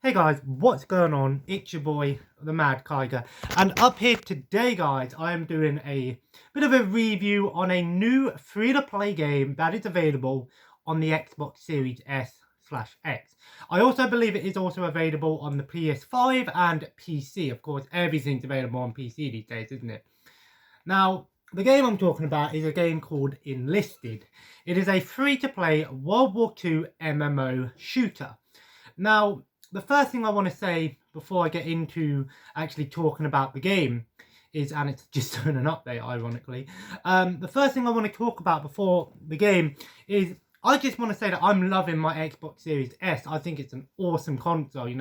Hey guys, what's going on? It's your boy, the Mad Kiger, and up here today, guys, I am doing a bit of a review on a new free-to-play game that is available on the Xbox Series S/X. I also believe it is also available on the PS5 and PC. Of course, everything's available on PC these days, isn't it? Now, the game I'm talking about is a game called Enlisted. It is a free-to-play World War II MMO shooter. Now, the first thing I want to say before I get into actually talking about the game is, and it's just doing an update, ironically. The first thing I want to talk about before the game is I just want to say that I'm loving my Xbox Series S. I think it's an awesome console.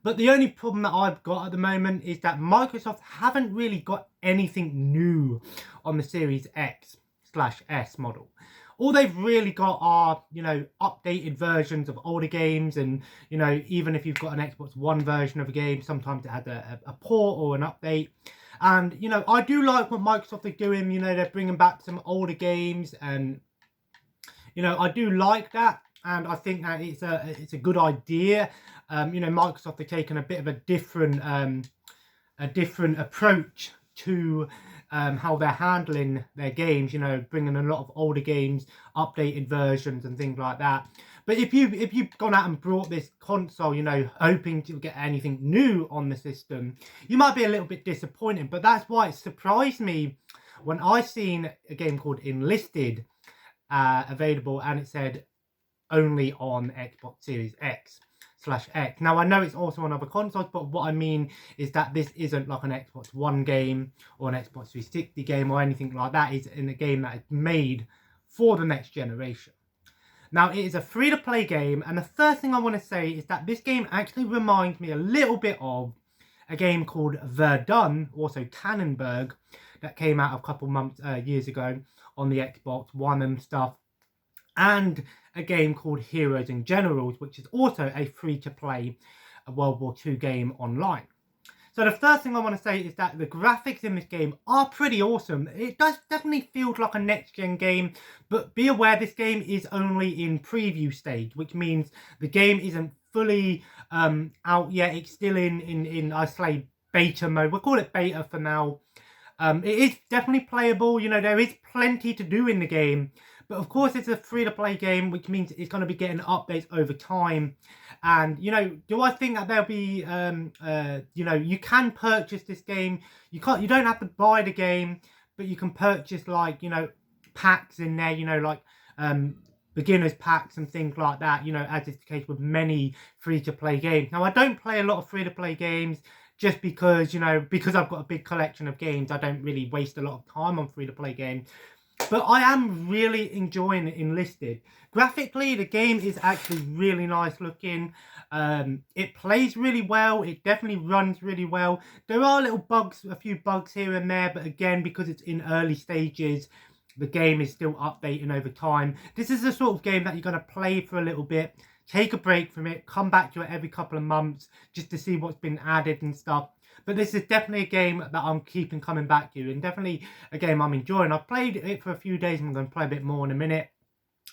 But the only problem that I've got at the moment is that Microsoft haven't really got anything new on the Series X/S model. All they've really got are, updated versions of older games. And, even if you've got an Xbox One version of a game, sometimes it has a port or an update. And, I do like what Microsoft are doing. They're bringing back some older games. And, I do like that. And I think that it's a good idea. Microsoft are taking a bit of a different approach to how they're handling their games, bringing a lot of older games, updated versions and things like that. But if you've gone out and brought this console, hoping to get anything new on the system, you might be a little bit disappointed. But that's why it surprised me when I seen a game called Enlisted available, and it said only on Xbox Series X/X. Now, I know it's also on other consoles, but what I mean is that this isn't like an Xbox One game or an Xbox 360 game or anything like that. It's in a game that is made for the next generation. Now, it is a free-to-play game, and the first thing I want to say is that this game actually reminds me a little bit of a game called Verdun, also Tannenberg, that came out a couple years ago on the Xbox One and stuff. And a game called Heroes and Generals, which is also a free-to-play World War II game online. So the first thing I want to say is that the graphics in this game are pretty awesome. It does definitely feel like a next-gen game, but be aware this game is only in preview stage, which means the game isn't fully out yet. It's still in I say, beta mode. We'll call it beta for now. It is definitely playable. There is plenty to do in the game. But of course, it's a free-to-play game, which means it's going to be getting updates over time. And, do I think that there'll be, you can purchase this game. You don't have to buy the game, but you can purchase, like, packs in there, like beginners packs and things like that, as is the case with many free-to-play games. Now, I don't play a lot of free-to-play games just because, because I've got a big collection of games. I don't really waste a lot of time on free-to-play games. But I am really enjoying Enlisted. Graphically, the game is actually really nice looking. It plays really well. It definitely runs really well. There are a few bugs here and there. But again, because it's in early stages, the game is still updating over time. This is the sort of game that you're going to play for a little bit, take a break from it, come back to it every couple of months just to see what's been added and stuff. But this is definitely a game that I'm keeping coming back to, and definitely a game I'm enjoying. I've played it for a few days, and I'm going to play a bit more in a minute.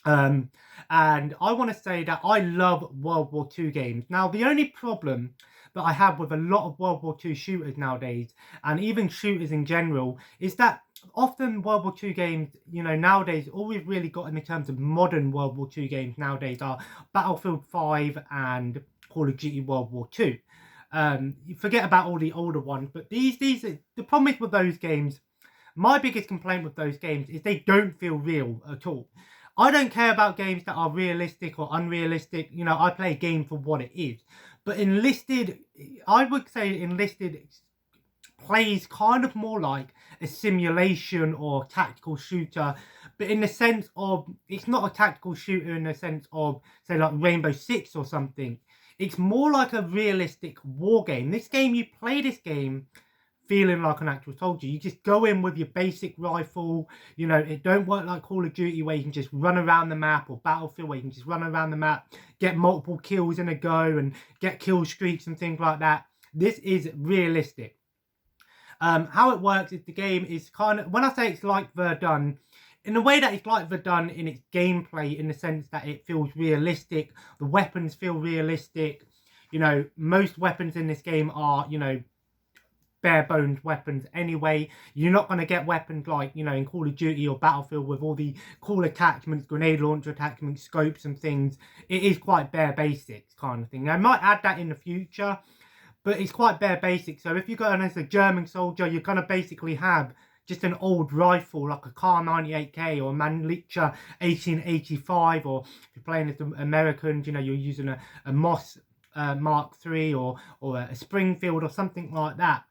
And I want to say that I love World War II games. Now, the only problem that I have with a lot of World War II shooters nowadays, and even shooters in general, is that often World War II games, nowadays, all we've really got in terms of modern World War II games nowadays are Battlefield 5 and Call of Duty World War II. You forget about all the older ones, but the problem is with those games, my biggest complaint with those games is they don't feel real at all. I don't care about games that are realistic or unrealistic. I play a game for what it is. But Enlisted, I would say Enlisted plays kind of more like a simulation or tactical shooter, but in the sense of, it's not a tactical shooter in the sense of, say, like Rainbow Six or something. It's more like a realistic war game. This game, you play this game feeling like an actual soldier. You just go in with your basic rifle. It don't work like Call of Duty where you can just run around the map, or Battlefield where you can just run around the map, get multiple kills in a go and get kill streaks and things like that. This is realistic. How it works is the game is kind of, when I say it's like Verdun, in the way that it's like Verdun in its gameplay, in the sense that it feels realistic, the weapons feel realistic, You know, most weapons in this game are, you know, bare bones weapons anyway. You're not going to get weapons like, you know, in Call of Duty or Battlefield with all the cool attachments, grenade launcher attachments, scopes and things. It is quite bare basics kind of thing. I might add that in the future, but it's quite bare basics. So if you go in as a German soldier, you're going to basically have just an old rifle like a Kar 98K or a Mannlicher 1885, or if you're playing as the Americans, you know, you're using a Moss Mark III or a Springfield or something like that.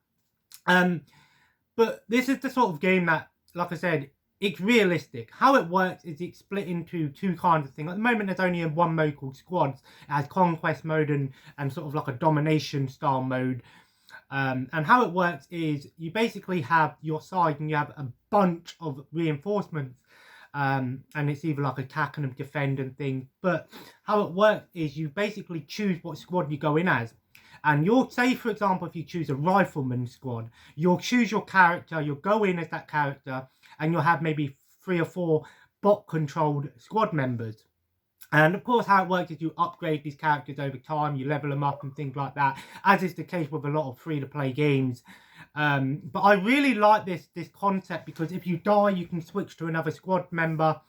But this is the sort of game that, like I said, it's realistic. How it works is it's split into two kinds of things. At the moment, there's only one mode called Squads. It has Conquest mode and sort of like a domination style mode. And how it works is you basically have your side and you have a bunch of reinforcements. And it's either like attack and defend and things. But how it works is you basically choose what squad you go in as. And you'll say, for example, if you choose a rifleman squad, you'll choose your character, you'll go in as that character, and you'll have maybe 3 or 4 bot-controlled squad members. And of course, how it works is you upgrade these characters over time, you level them up and things like that, as is the case with a lot of free-to-play games. But I really like this concept, because if you die, you can switch to another squad member.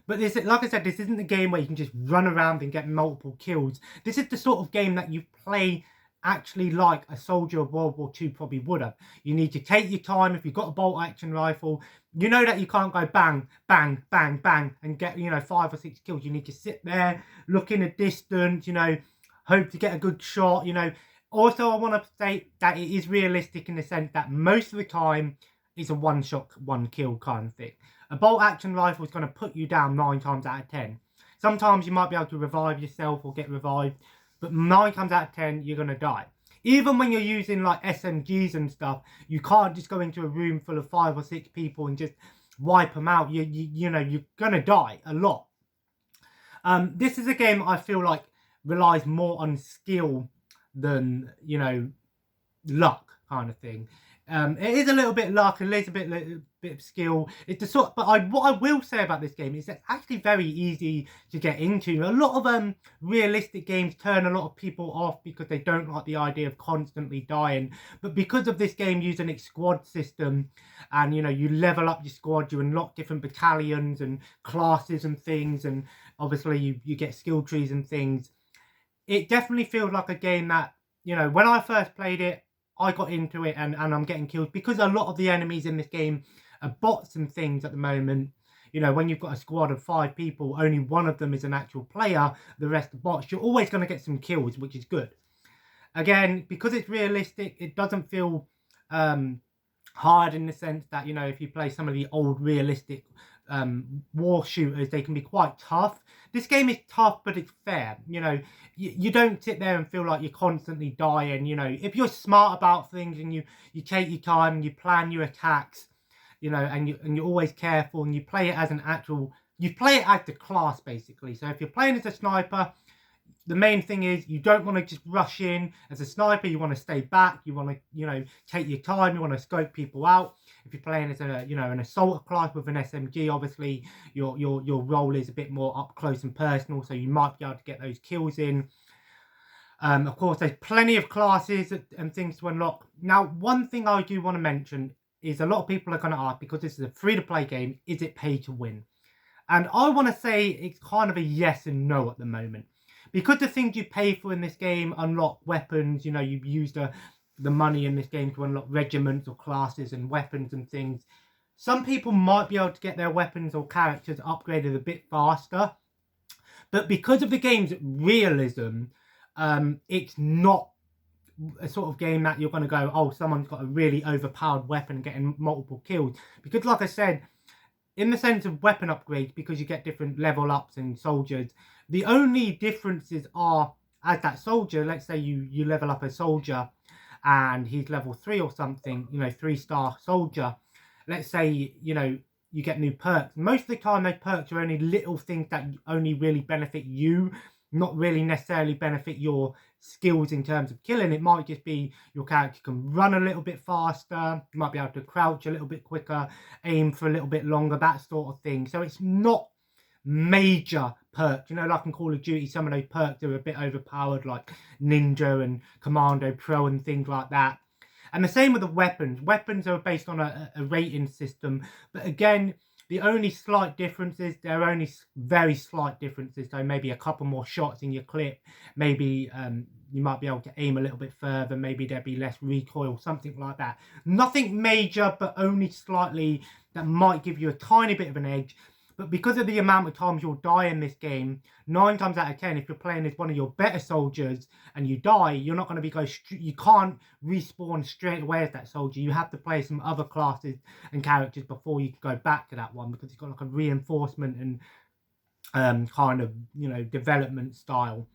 But this, like I said, this isn't a game where you can just run around and get multiple kills. This is the sort of game that you play actually like a soldier of World War II probably would have. You need to take your time. If you've got a bolt action rifle, you know that you can't go bang, bang, bang, bang and get, you know, 5 or 6 kills. You need to sit there, look in a distance, you know, hope to get a good shot, you know. Also, I want to state that it is realistic in the sense that most of the time it's a one-shot, one-kill kind of thing. A bolt action rifle is going to put you down 9 times out of 10. Sometimes you might be able to revive yourself or get revived, but 9 times out of 10, you're going to die. Even when you're using like SMGs and stuff, you can't just go into a room full of 5 or 6 people and just wipe them out. You know, you're going to die a lot. This is a game I feel like relies more on skill than, you know, luck kind of thing. It is a little bit luck, a little bit of skill. It's the sort, but what I will say about this game is it's actually very easy to get into. A lot of realistic games turn a lot of people off because they don't like the idea of constantly dying. But because of this game using its squad system, and you know, you level up your squad, you unlock different battalions and classes and things, and obviously you get skill trees and things. It definitely feels like a game that, you know, when I first played it, I got into it and I'm getting killed because a lot of the enemies in this game are bots and things at the moment. You know, when you've got a squad of 5 people, only one of them is an actual player, the rest are bots. You're always going to get some kills, which is good. Again, because it's realistic, it doesn't feel hard in the sense that, you know, if you play some of the old realistic war shooters, they can be quite tough. This game is tough, but it's fair. You know, you don't sit there and feel like you're constantly dying. You know, if you're smart about things and you take your time and you plan your attacks, you know, and you're always careful and you play it as you play it as the class basically. So if you're playing as a sniper, the main thing is you don't want to just rush in as a sniper. You want to stay back. You want to, you know, take your time. You want to scope people out. If you're playing as a, you know, an assault class with an SMG, obviously your role is a bit more up close and personal, so you might be able to get those kills in. Of course, there's plenty of classes and things to unlock. Now, one thing I do want to mention is a lot of people are going to ask, because this is a free-to-play game, is it pay to win? And I want to say it's kind of a yes and no at the moment. Because the things you pay for in this game unlock weapons, you know, you use the money in this game to unlock regiments or classes and weapons and things. Some people might be able to get their weapons or characters upgraded a bit faster. But because of the game's realism, it's not a sort of game that you're going to go, oh, someone's got a really overpowered weapon getting multiple kills. Because like I said, in the sense of weapon upgrades, because you get different level ups in soldiers, the only differences are, as that soldier, let's say you level up a soldier and he's level 3 or something, you know, 3-star soldier. Let's say, you know, you get new perks. Most of the time, those perks are only little things that only really benefit you, not really necessarily benefit your skills in terms of killing. It might just be your character can run a little bit faster, you might be able to crouch a little bit quicker, aim for a little bit longer, that sort of thing. So it's not major perks. You know, like in Call of Duty, some of those perks are a bit overpowered, like Ninja and Commando Pro and things like that. And the same with the weapons. Weapons are based on a rating system. But again, the only slight differences, there are only very slight differences. So maybe a couple more shots in your clip. Maybe you might be able to aim a little bit further. Maybe there'd be less recoil, something like that. Nothing major, but only slightly that might give you a tiny bit of an edge. But because of the amount of times you'll die in this game, 9 times out of 10, if you're playing as one of your better soldiers and you die, you're not going to be you can't respawn straight away as that soldier. You have to play some other classes and characters before you can go back to that one, because it's got like a reinforcement and kind of, you know, development style.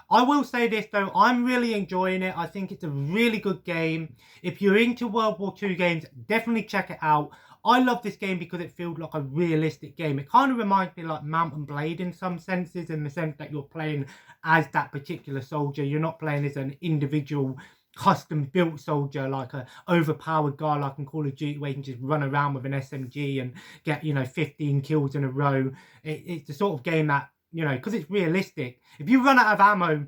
I will say this though, I'm really enjoying it. I think it's a really good game. If you're into World War II games, definitely check it out. I love this game because it feels like a realistic game. It kind of reminds me like Mount and Blade in some senses, in the sense that you're playing as that particular soldier. You're not playing as an individual custom built soldier, like a overpowered guy like in Call of Duty, where you can just run around with an SMG and get, you know, 15 kills in a row. It's the sort of game that, you know, because it's realistic. If you run out of ammo,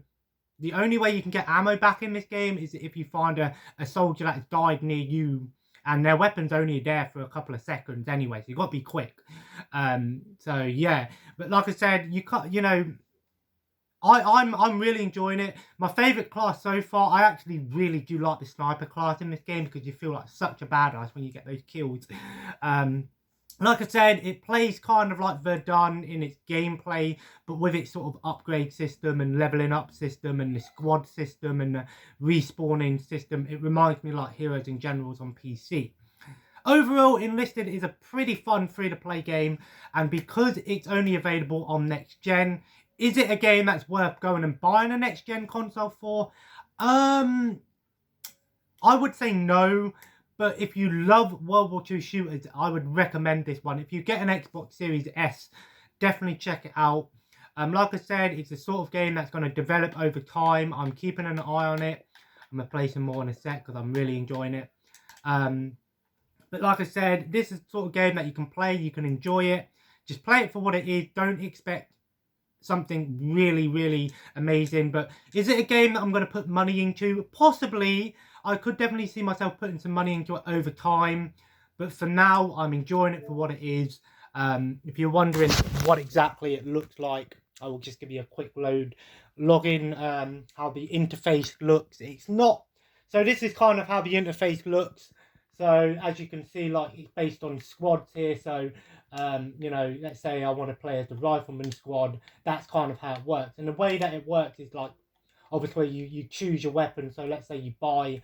the only way you can get ammo back in this game is if you find a soldier that has died near you, and their weapon's only there for a couple of seconds anyway, so you've got to be quick. So yeah, but like I said, you can't, you know, I'm really enjoying it. My favourite class so far, I actually really do like the sniper class in this game, because you feel like such a badass when you get those kills. Like I said, it plays kind of like Verdun in its gameplay, but with its sort of upgrade system and leveling up system and the squad system and the respawning system. It reminds me like Heroes and Generals on PC. Overall, Enlisted is a pretty fun free-to-play game, and because it's only available on next gen, is it a game that's worth going and buying a next gen console for? I would say no. But if you love World War II shooters, I would recommend this one. If you get an Xbox Series S, definitely check it out. Like I said, it's the sort of game that's going to develop over time. I'm keeping an eye on it. I'm going to play some more in a sec because I'm really enjoying it. But like I said, this is the sort of game that you can play. You can enjoy it. Just play it for what it is. Don't expect something really, really amazing. But is it a game that I'm going to put money into? Possibly. I could definitely see myself putting some money into it over time, but for now, I'm enjoying it for what it is. If you're wondering what exactly it looks like, I will just give you a quick login, how the interface looks. It's not, so this is kind of how the interface looks. So as you can see, like, it's based on squads here. So, you know, let's say I want to play as the rifleman squad. That's kind of how it works. And the way that it works is like, obviously, you choose your weapon. So let's say you buy,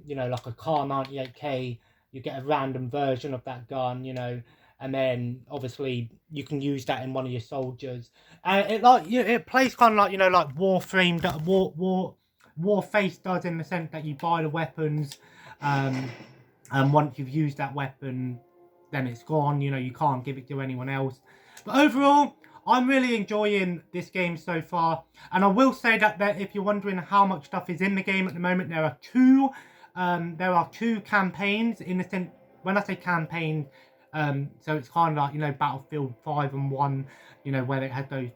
you know, like a Car 98K, you get a random version of that gun, you know, and then obviously you can use that in one of your soldiers. And it like, you know, it plays kind of like, you know, like Warframe, Warface does, in the sense that you buy the weapons, and once you've used that weapon, then it's gone. You know, you can't give it to anyone else. But overall, I'm really enjoying this game so far, and I will say that if you're wondering how much stuff is in the game at the moment, there are two campaigns. In the sense, when I say campaign, so it's kind of like, you know, Battlefield 5 and 1, you know, where it has those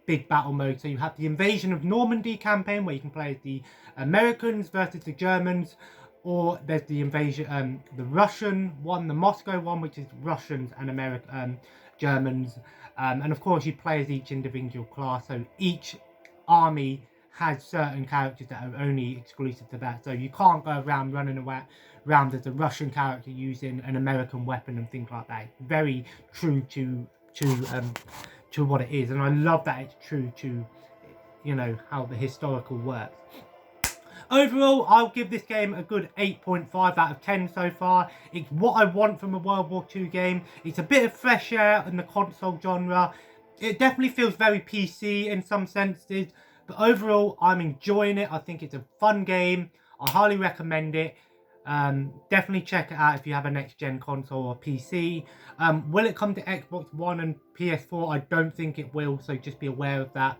big battle modes. So you have the Invasion of Normandy campaign, where you can play as the Americans versus the Germans, or there's the invasion, the Russian one, the Moscow one, which is Russians and Germans. And of course, you play as each individual class. So each army has certain characters that are only exclusive to that. So you can't go around running around as a Russian character using an American weapon and things like that. It's very true to what it is, and I love that it's true to, you know, how the historical works. Overall, I'll give this game a good 8.5 out of 10 so far. It's what I want from a World War II game. It's a bit of fresh air in the console genre. It definitely feels very PC in some senses, but overall, I'm enjoying it. I think it's a fun game. I highly recommend it. Definitely check it out if you have a next-gen console or PC. Will it come to Xbox One and PS4? I don't think it will, so just be aware of that.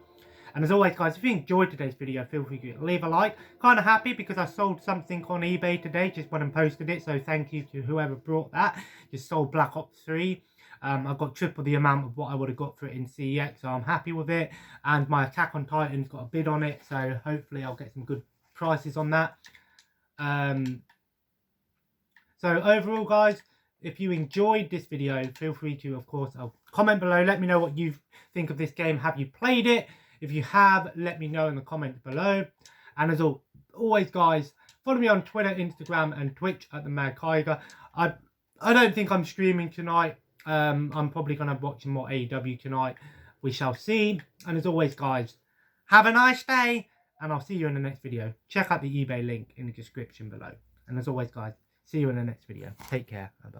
And as always, guys, if you enjoyed today's video, feel free to leave a like. Kind of happy because I sold something on eBay today, just when I posted it. So thank you to whoever brought that. Just sold Black Ops 3. I've got triple the amount of what I would have got for it in CEX, so I'm happy with it. And my Attack on Titan's got a bid on it, so hopefully I'll get some good prices on that. So overall, guys, if you enjoyed this video, feel free to, of course, comment below. Let me know what you think of this game. Have you played it? If you have, let me know in the comments below. And as always, guys, follow me on Twitter, Instagram, and Twitch at the Mad Kiger. I don't think I'm streaming tonight. I'm probably going to watch some more AEW tonight. We shall see. And as always, guys, have a nice day. And I'll see you in the next video. Check out the eBay link in the description below. And as always, guys, see you in the next video. Take care. Bye-bye.